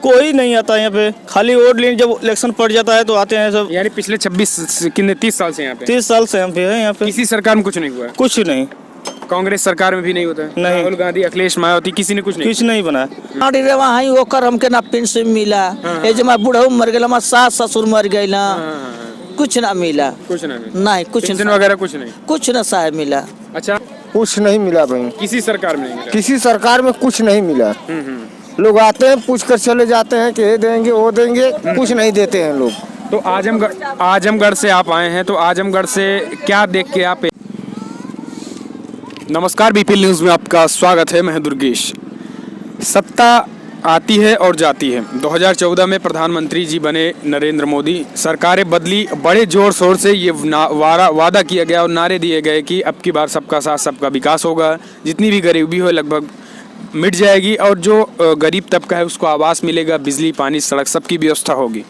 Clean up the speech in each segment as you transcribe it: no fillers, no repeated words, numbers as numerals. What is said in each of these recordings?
कोई नहीं आता यहाँ पे, खाली वोट लेने जब इलेक्शन पड़ जाता है तो आते हैं सब। यानी पिछले 30 साल से यहाँ पे 30 साल से हम पे हैं यहाँ पे। किसी सरकार में कुछ नहीं हुआ है? कुछ नहीं, कांग्रेस सरकार में भी नहीं होता है? नहीं। राहुल गांधी, अखिलेश, मायावती, किसी ने कुछ नहीं कुछ नहीं बना। रे वहाँ ओकर हमके ना पेंशन मिला, ए जमा बूढ़ऊ मर गया, हमार सास ससुर मर गए ना, कुछ ना मिला, कुछ नहीं, नहीं कुछ पेंशन वगैरह कुछ नहीं। कुछ ना साहब मिला। अच्छा, कुछ नहीं मिला भाई, किसी सरकार में नहीं मिला? किसी सरकार में कुछ नहीं मिला। लोग आते हैं पूछ कर चले जाते हैं कि ये देंगे वो देंगे, कुछ नहीं देते हैं लोग। तो आजमगढ़ से आप आए हैं, तो आजमगढ़ से क्या देख के आप? नमस्कार, बीपीएल न्यूज़ में आपका स्वागत है। मैं दुर्गेश। सत्ता आती है और जाती है। 2014 में प्रधानमंत्री जी बने नरेंद्र मोदी, सरकारें बदली, बड़े जोर शोर से ये वादा किया गया और नारे दिए गए कि अब की बार सबका साथ सबका विकास होगा, जितनी भी गरीबी हो लगभग मिट जाएगी और जो गरीब तबका है उसको आवास मिलेगा, बिजली, पानी, सड़क सबकी व्यवस्था होगी।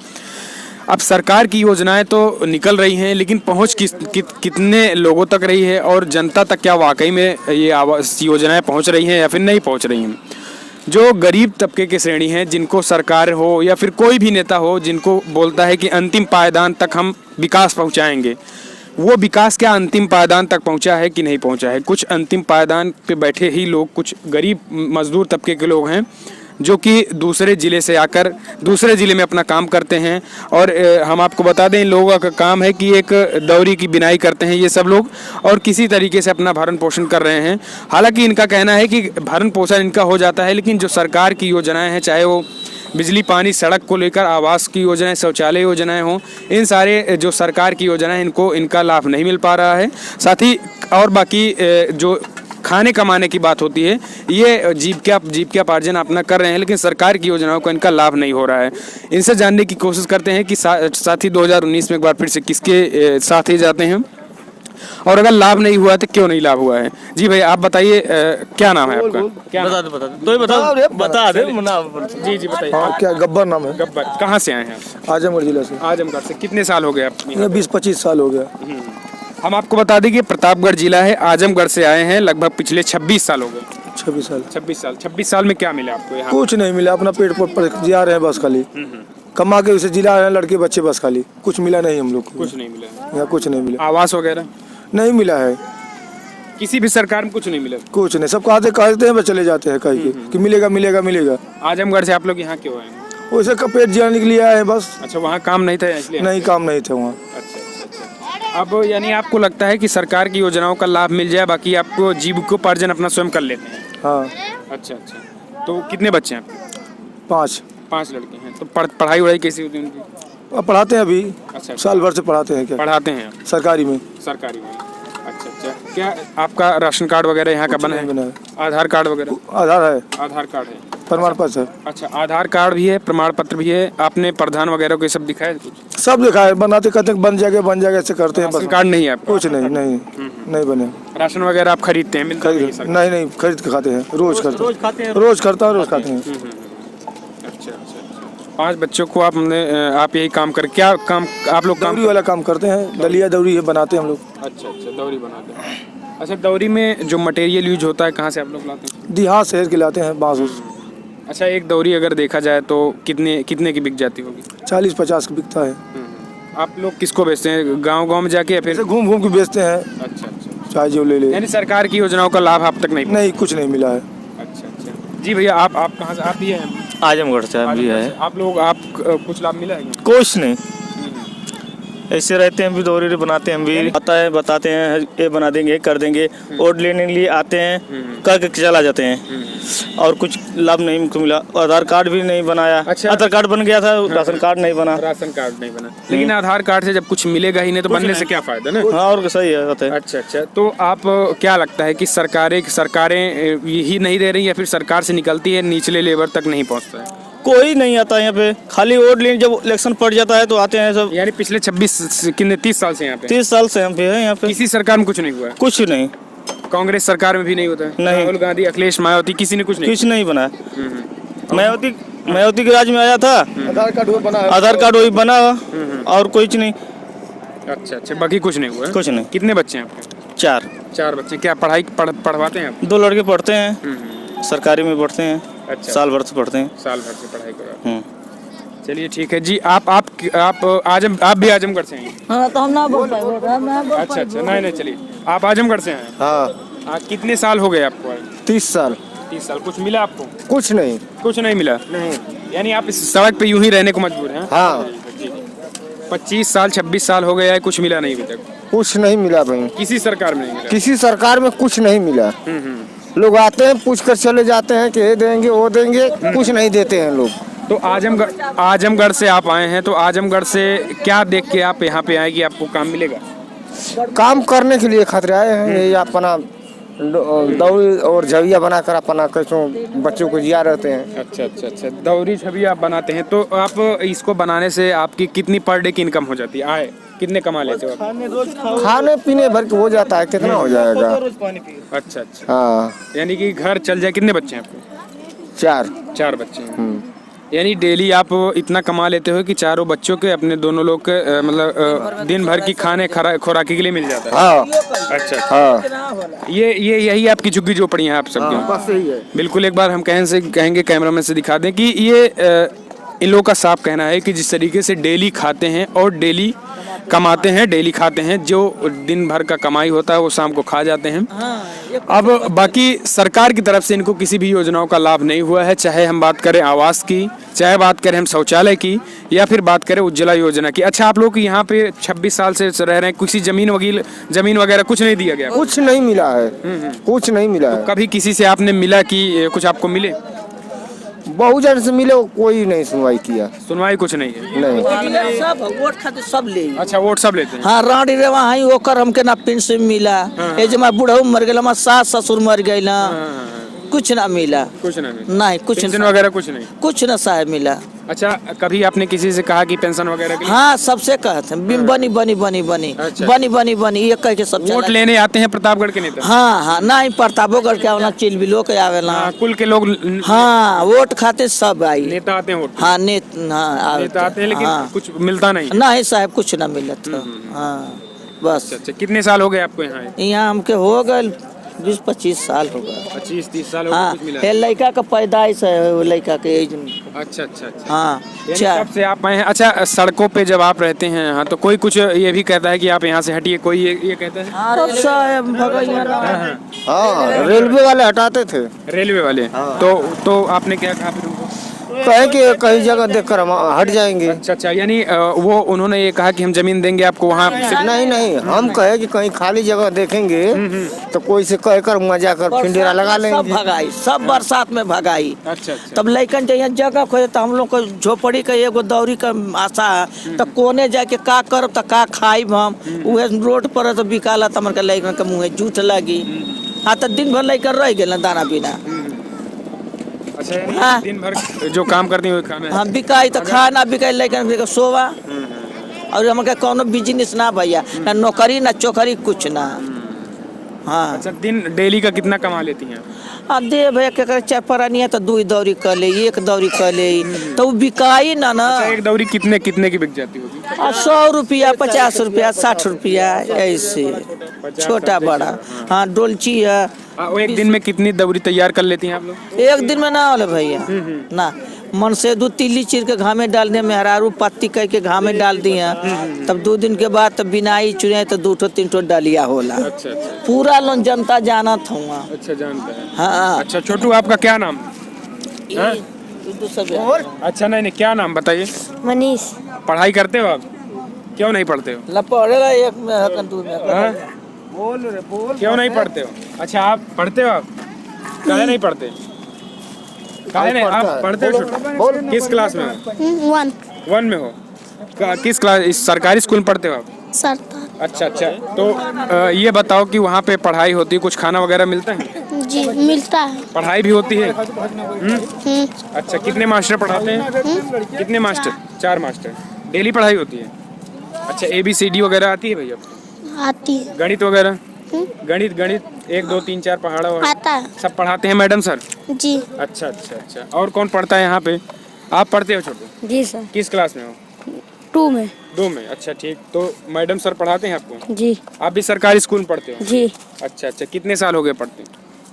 अब सरकार की योजनाएं तो निकल रही हैं, लेकिन पहुंच कितने लोगों तक रही है और जनता तक क्या वाकई में ये योजनाएं पहुंच रही हैं या फिर नहीं पहुंच रही हैं? जो गरीब तबके की श्रेणी है, जिनको सरकार हो या फिर कोई भी नेता हो जिनको बोलता है कि अंतिम पायदान तक हम विकास पहुंचाएंगे, वो विकास क्या अंतिम पायदान तक पहुंचा है कि नहीं पहुंचा है? कुछ अंतिम पायदान पे बैठे ही लोग, कुछ गरीब मजदूर तबके के लोग हैं जो कि दूसरे ज़िले से आकर दूसरे ज़िले में अपना काम करते हैं। और हम आपको बता दें, इन लोगों का काम है कि एक दौरी की बिनाई करते हैं ये सब लोग और किसी तरीके से अपना भरण पोषण कर रहे हैं। हालांकि इनका कहना है कि भरण पोषण इनका हो जाता है, लेकिन जो सरकार की योजनाएं हैं, चाहे वो बिजली, पानी, सड़क को लेकर आवास की योजनाएं, शौचालय योजनाएं हों, इन सारे जो सरकार की योजनाएं इनका लाभ नहीं मिल पा रहा है। साथ ही और बाकी जो खाने कमाने की बात होती है, ये जीविकोपार्जन अपना कर रहे हैं, लेकिन सरकार की योजनाओं का इनका लाभ नहीं हो रहा है। इनसे जानने की कोशिश करते हैं कि साथी 2019 में एक बार फिर से किसके साथ ही जाते हैं और अगर लाभ नहीं हुआ तो क्यों नहीं लाभ हुआ है। जी भाई, आप बताइए, क्या नाम है आपका? क्या बता दे जी बताइए। हाँ, क्या गब्बर नाम है? गब्बर, कहाँ से आए हैं आप? आजमगढ़ जिला से। आजमगढ़ से। कितने साल हो गए आप? 20-25 साल हो गया। हम आपको बता दें कि प्रतापगढ़ जिला है, आजमगढ़ से आए हैं, लगभग पिछले 26 साल हो गए। 26 साल में क्या मिला आपको यहाँ? कुछ नहीं मिला, अपना पेट पर जा रहे हैं बस खाली, कमा के उसे जिला रहे हैं लड़के बच्चे बस खाली, कुछ मिला नहीं हम लोग को। कुछ नहीं मिला यहाँ, कुछ नहीं मिला। आवास वगैरह नहीं मिला है, किसी भी सरकार में कुछ नहीं मिला? कुछ नहीं। सब कहते हैं बस चले जाते हैं कहीं के कि मिलेगा मिलेगा मिलेगा। आजमगढ़ से आप लोग यहाँ क्यों आए? वैसे का पेट जिलाने के लिए आए हैं बस। अच्छा, वहाँ काम नहीं था इसलिए? नहीं, काम नहीं था वहाँ। अच्छा। अब यानी आपको लगता है कि सरकार की योजनाओं का लाभ मिल जाए, बाकी आपको जीविकोपार्जन अपना स्वयं कर लेते हैं? हाँ। अच्छा। तो कितने बच्चे हैं आपके? 5 लड़के हैं। तो पढ़ाई वढ़ाई कैसी होती है उनकी? अब पढ़ाते हैं अभी। अच्छा। साल भर से पढ़ाते हैं। क्या पढ़ाते हैं? सरकारी में। अच्छा। क्या आपका राशन कार्ड वगैरह यहाँ का बना है? आधार कार्ड वगैरह? आधार है। आधार कार्ड है, प्रमाण पत्र है। अच्छा, आधार कार्ड भी है, प्रमाण पत्र भी है। आपने प्रधान वगैरह को सब दिखाया? कुछ सब दिखाया है, बनाते कहते हैं बन जाएगा ऐसे करते हैं। राशन कार्ड नहीं है आपका? कुछ नहीं बने। राशन वगैरह आप खरीदते हैं? नहीं, खरीद के खाते हैं। रोज खाते हैं। रोज खाते हैं। अच्छा। 5 बच्चों को आप यही काम कर, क्या काम आप लोग? दौरी वाला काम करते हैं, दलिया दौरी है बनाते हैं हम लोग। अच्छा, दौरी बनाते हैं। अच्छा, दौरी में जो मटेरियल यूज होता है, कहाँ से आप लोग लाते हैं? देहात शहर के लाते हैं, बांस। अच्छा, एक दौरी अगर देखा जाए तो कितने की बिक जाती होगी? 40-50 की बिकता है। आप लोग किसको बेचते हैं, गांव में जाके या फिर घूम के बेचते हैं? अच्छा। चाहे जो ले ले। यानी सरकार की योजनाओं का लाभ आप तक नहीं? कुछ नहीं मिला है। अच्छा। जी भैया, आप कहाँ से? आप भी हैं? आजमगढ़ से भी है। आप कुछ लाभ मिला है? कुछ नहीं, ऐसे रहते हैं, भी दौरी बनाते हैं, भी आता है, बताते हैं ये बना देंगे, कर देंगे, वोट लेने के लिए आते हैं, करके चला जाते हैं और कुछ लाभ नहीं मिला। आधार कार्ड भी नहीं बनाया। अच्छा। आधार कार्ड बन गया था, राशन कार्ड नहीं बना। लेकिन आधार कार्ड से जब कुछ मिलेगा ही नहीं तो बनने से क्या फायदा ना? हाँ, और सही है। अच्छा। तो आप क्या लगता है कि सरकारें यही नहीं दे रही या फिर सरकार से निकलती है, निचले लेवल तक नहीं पहुँचता है? कोई नहीं आता यहाँ पे, खाली वोट लेने जब इलेक्शन पड़ जाता है तो आते हैं सब। यानी पिछले 30 साल से यहाँ पे? 30 साल से हम पे हैं यहाँ पे। किसी सरकार में कुछ नहीं हुआ है? कुछ नहीं। कांग्रेस सरकार में भी नहीं होता है? नहीं। राहुल गांधी, अखिलेश, मायावती, किसी ने कुछ नहीं बना। मायावती के राज में आया था, आधार कार्ड वही बना और कुछ नहीं। अच्छा, बाकी कुछ नहीं हुआ? कुछ नहीं। कितने बच्चे हैं आपके? 4 बच्चे। क्या पढ़वाते हैं आप? 2 लड़के पढ़ते हैं, सरकारी में पढ़ते हैं। अच्छा। साल भर से पढ़ते हैं। साल भर से पढ़ाई करो। चलिए ठीक है जी। आप भी आजमगढ़ से हैं? हाँ तो हम ना बोल पाए। अच्छा अच्छा, नहीं चलिए, आप आजमगढ़ से हैं? हाँ कितने साल हो गए आपको? 30 साल। 30 साल। कुछ मिला आपको? कुछ नहीं। कुछ नहीं मिला? नहीं। यानी आप इस सड़क पे यूं ही रहने को मजबूर हैं? हाँ 25 साल 26 साल हो गया है, कुछ मिला नहीं अभी तक? कुछ नहीं मिला भाई, किसी सरकार में नहीं मिला? किसी सरकार में कुछ नहीं मिला। लोग आते हैं पूछ कर चले जाते हैं कि ये देंगे वो देंगे, कुछ नहीं देते हैं लोग। तो आजमगढ़ से आप आए हैं, तो आजमगढ़ से क्या देख के आप यहाँ पे आए कि आपको काम मिलेगा? काम करने के लिए खातिर आए हैं, ये अपना दौड़ी और झविया बनाकर अपना कैसों बच्चों को जिया रहते हैं। अच्छा अच्छा अच्छा, दौरी छवि आप बनाते हैं, तो आप इसको बनाने से आपकी कितनी पर डे की इनकम हो जाती है? आए कितने कमा लेते हो आप? खाने पीने भर के हो जाता है, कितना हो जाएगा? अच्छा अच्छा, हाँ यानी कि घर चल जाए। कितने बच्चे हैं आपको? 4 बच्चे हैं। यानी डेली आप इतना कमा लेते हो कि चारों बच्चों के, अपने दोनों लोग के मतलब दिन भर की खाने खुराकी के लिए मिल जाता है? हाँ अच्छा हाँ। ये यही आपकी झुग्गी झोपड़ी है आप सबकी? बस यही है। बिल्कुल। एक बार हम कहेंगे कैमरामैन से दिखा दें कि ये इन लोगों का साफ कहना है कि जिस तरीके से डेली खाते हैं और डेली कमाते हैं, डेली खाते हैं, जो दिन भर का कमाई होता है वो शाम को खा जाते हैं। अब बाकी सरकार की तरफ से इनको किसी भी योजनाओं का लाभ नहीं हुआ है, चाहे हम बात करें आवास की, चाहे बात करें हम शौचालय की, या फिर बात करें उज्ज्वला योजना की। अच्छा, आप लोग यहाँ पे 26 साल से रह रहे हैं, किसी जमीन वगैरह कुछ नहीं दिया गया? कुछ नहीं मिला है, कुछ नहीं मिला है। कभी किसी से आपने मिला कि कुछ आपको मिले? बहुजन से मिले, कोई नहीं सुनवाई किया। सुनवाई कुछ नहीं है? नहीं। सब वोट खातिर सब ले। अच्छा, वोट सब लेते हैं? हाँ, रानी रे वहाँ ही ओकर हमके ना पेंशन मिला। ये जो मैं बूढ़ा मर गया, हमारा सास ससुर मर गए ना, कुछ ना मिला। कुछ ना मिला? नहीं, कुछ पेंशन वगैरह कुछ नहीं? कुछ ना साहब मिला। अच्छा, कभी आपने किसी से कहा कि पेंशन वगैरह के लिए? हाँ, सबसे कहते हैं बनी बनी बनी बनी अच्छा। बनी बनी ये कह के सब वोट लेने आते हैं प्रतापगढ़ के नेता? हाँ, नहीं प्रतापगढ़ के आवेला, चिलबिलो के आवेला। कुल के लोग? हाँ, वोट खाते सब आई। नेता आते हैं वोट? हाँ, नेता आते हैं, लेकिन हाँ। कुछ मिलता नहीं? नहीं साहब, कुछ ना मिला था। हाँ बस। अच्छा, कितने साल हो गए आपको यहाँ? यहाँ हमके हो गए 20-25 साल हो गए। 25-30 साल हो गए, हाँ, कुछ मिला? ये लड़का का पैदाइश है, वो लड़का के एज में। अच्छा अच्छा अच्छा। हाँ, यानी कब से आप आए हैं? अच्छा, सड़कों पे जब आप रहते हैं यहाँ, तो कोई कुछ ये भी कहता है कि आप यहाँ से हटिए, कोई ये कहता है? हाँ, रेलवे वाले हटाते थे। रेलवे वाले? तो आपने क्या कहा फिर उनको? कहे कि कहीं जगह देखकर हम हट जाएंगे। अच्छा अच्छा, यानी वो उन्होंने ये कहा कि हम जमीन देंगे आपको वहाँ? नहीं, हम कहे कि कहीं खाली जगह देखेंगे तो कोई से कहकर वहाँ जाकर फिंडेरा लगा सब लेंगे। भगाई, सब बरसात में भगाई। अच्छा अच्छा। तब लड़कन चाहिए जगह खोजे, तो हम लोग को झोपड़ी का एगो दौरी का आशा है, तो कोने जाके का करब तो का खाइब हम। उहे रोड पर तो बिकाला, तो हमारे लड़कन के मुँह जूठ लगी। हाँ, तो दिन भर लड़कन रह गए दाना बिना। अच्छा, हाँ। दिन भर जो काम करती है वो खाना है? हाँ, बिकाई तो खाना बिकाई, लेकिन सोवा। और हमारे कोनो बिजनेस ना भैया, ना नौकरी ना चौकरी कुछ ना। हाँ। अच्छा, दिन डेली का कितना कमा लेती हैं? अब दे भैया के चाय परानी है तो 2 दौरी कर ले, 1 दौरी कर ले, तो वो बिकाई ना। अच्छा, एक दौरी कितने की बिक जाती होगी? 100 रुपया, 50 रुपया, 60 रुपया, ऐसे छोटा बड़ा। हाँ, डोलची है। वो एक दिन में कितनी दौरी तैयार कर लेती हैं आप लोग? एक दिन में ना होला भैया, ना मन से 2 तिल्ली चीर के घामे डाल दिया, मेहरारू पत्ती कह के घामे डाल दिया, तब 2 दिन के बाद तब बिनाई चुनाई तो 2-3 डलिया होला। अच्छा अच्छा। पूरा लोन जनता जाना था। अच्छा, जानता है। हाँ। अच्छा, छोटू आपका क्या नाम? हाँ? अच्छा, नहीं, क्या नाम बताइए? मनीष। पढ़ाई करते हो आप? क्यों नहीं पढ़ते हो? ला पढ़ेगा एक में हकन 2 में। हाँ? क्यों नहीं पढ़ते हो? अच्छा, आप पढ़ते हो? आप काहे नहीं पढ़ते? काहे नहीं? आप पढ़ते हो? छोटू किस क्लास में हो? 1 में हो? किस क्लास? इस सरकारी स्कूल में पढ़ते हो आप? सरदार। अच्छा अच्छा। तो ये बताओ कि वहाँ पे पढ़ाई होती है, कुछ खाना वगैरह मिलता है? जी मिलता है। पढ़ाई भी होती है? अच्छा, कितने मास्टर पढ़ाते हैं? कितने मास्टर? 4 मास्टर। डेली पढ़ाई होती है? अच्छा, ABCD वगैरह आती है भैया? आती है। गणित वगैरह? गणित 1 2 3 4 पहाड़ा आता है। सब पढ़ाते हैं मैडम सर? जी। अच्छा अच्छा अच्छा। और कौन पढ़ता है यहाँ पे? आप पढ़ते हो छोटू? जी सर। किस क्लास में हो? 2 में। 2 में। अच्छा, ठीक। तो मैडम सर पढ़ाते हैं आपको? जी। आप भी सरकारी स्कूल में पढ़ते हो? जी। अच्छा अच्छा। कितने साल हो गए पढ़ते?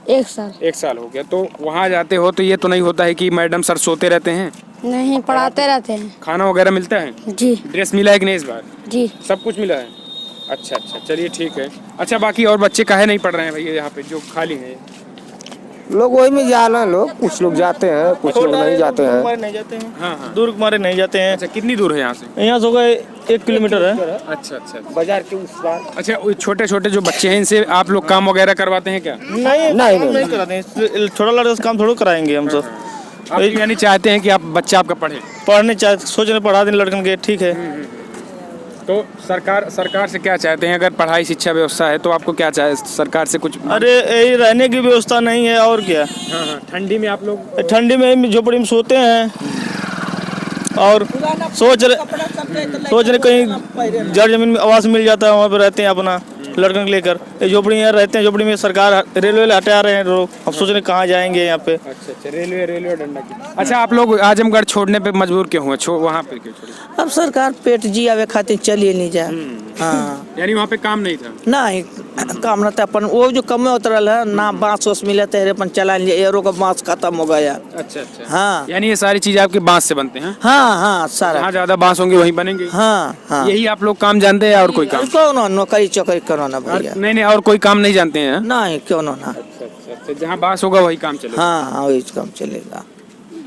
1 साल। 1 साल हो गया। तो वहाँ जाते हो तो ये तो नहीं होता है कि मैडम सर सोते रहते हैं? नहीं, पढ़ाते रहते हैं। खाना वगैरह मिलता है? जी ड्रेस मिला है कि नहीं इस बार? जी। सब कुछ मिला है? अच्छा अच्छा, चलिए ठीक है। अच्छा, बाकी और बच्चे काहे नहीं पढ़ रहे हैं भैया यहाँ पे जो खाली हैं? लोग वही में जा रहे हैं, लोग कुछ लोग जाते हैं, कुछ लोग नहीं जाते हैं। हमारे नहीं जाते हैं, हाँ हाँ। दूर हमारे नहीं जाते हैं। अच्छा, कितनी दूर है यहाँ से? यहाँ से होगा 1 किलोमीटर है। अच्छा अच्छा। बाजार के उस पार। अच्छा, वो छोटे छोटे जो बच्चे हैं इनसे आप लोग काम वगैरह करवाते हैं क्या? नहीं कराते हैं, छोटा लड़का से काम थोड़ा कराएंगे हम सब। आप यानी चाहते हैं कि आप बच्चा आपका पढ़े? पढ़ने सोच रहे पढ़ा दें लड़कन के, ठीक है। तो सरकार से क्या चाहते हैं? अगर पढ़ाई शिक्षा व्यवस्था है तो आपको क्या चाहे सरकार से कुछ? अरे यही रहने की व्यवस्था नहीं है और क्या। हाँ हाँ, ठंडी में आप लोग? ठंडी में झोपड़ी में सोते हैं और सोच रहे कहीं जड़ जमीन में आवास मिल जाता है, वहाँ पे रहते हैं अपना लड़कन को लेकर। ये झोपड़ी यहाँ रहते हैं, झोपड़ी में सरकार रेलवे हटा रहे हैं लोग। अब सोच रहे कहाँ जाएंगे यहाँ पे। अच्छा अच्छा, रेलवे डंडा की। अच्छा, आप लोग आजमगढ़ छोड़ने पे मजबूर क्यों हुए? वहाँ पे क्यों छोड़े? अब सरकार पेट जियावे खातिर चलिए नहीं जाए। हाँ यानी वहाँ पे काम नहीं था? नहीं, काम न था अपन वो जो कमे उतरल है ना, बांस वास मिले थे अपन चला लिए, एरो का बांस खत्म हो गया। अच्छा अच्छा। हाँ यानी ये सारी चीजें आपके बांस से बनते हैं? हाँ सारा। जहाँ ज्यादा बांस होंगे वहीं बनेंगे? हाँ हाँ। यही आप लोग काम जानते हैं और कोई काम? क्यों ना नौकरी चौकरी करो ना भैया। नहीं और कोई काम नहीं जानते हैं? नहीं क्यों ना। अच्छा अच्छा, जहाँ बांस होगा वही काम चलेगा? हाँ वही काम चलेगा।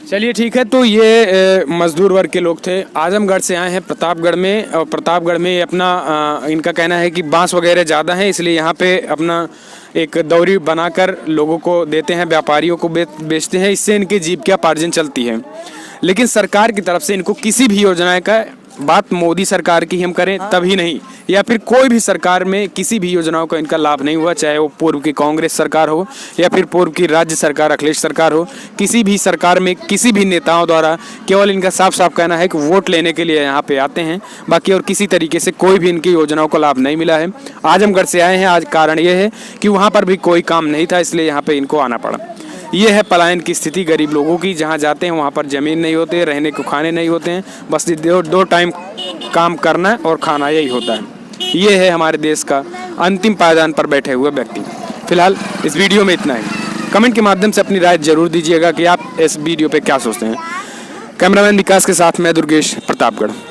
चलिए ठीक है। तो ये मजदूर वर्ग के लोग थे, आजमगढ़ से आए हैं प्रतापगढ़ में, और प्रतापगढ़ में अपना इनका कहना है कि बांस वगैरह ज़्यादा है, इसलिए यहाँ पे अपना एक दौरी बनाकर लोगों को देते हैं, व्यापारियों को बेचते हैं, इससे इनकी जीविकोपार्जन चलती है। लेकिन सरकार की तरफ से इनको किसी भी योजना का बात मोदी सरकार की हम करें तभी नहीं, या फिर कोई भी सरकार में किसी भी योजनाओं का इनका लाभ नहीं हुआ, चाहे वो पूर्व की कांग्रेस सरकार हो या फिर पूर्व की राज्य सरकार अखिलेश सरकार हो। किसी भी सरकार में किसी भी नेताओं द्वारा केवल इनका साफ साफ कहना है कि वोट लेने के लिए यहाँ पे आते हैं, बाकी और किसी तरीके से कोई भी इनकी योजनाओं का लाभ नहीं मिला है। आजमगढ़ से आए हैं, आज कारण ये है कि वहाँ पर भी कोई काम नहीं था, इसलिए यहाँ पर इनको आना पड़ा। ये है पलायन की स्थिति गरीब लोगों की, जहाँ जाते हैं वहाँ पर ज़मीन नहीं होते, रहने को खाने नहीं होते हैं, बस दो टाइम काम करना और खाना, यही होता है। ये है हमारे देश का अंतिम पायदान पर बैठे हुए व्यक्ति। फिलहाल इस वीडियो में इतना ही। कमेंट के माध्यम से अपनी राय जरूर दीजिएगा कि आप इस वीडियो पे क्या सोचते हैं। कैमरामैन विकास के साथ मैं दुर्गेश, प्रतापगढ़।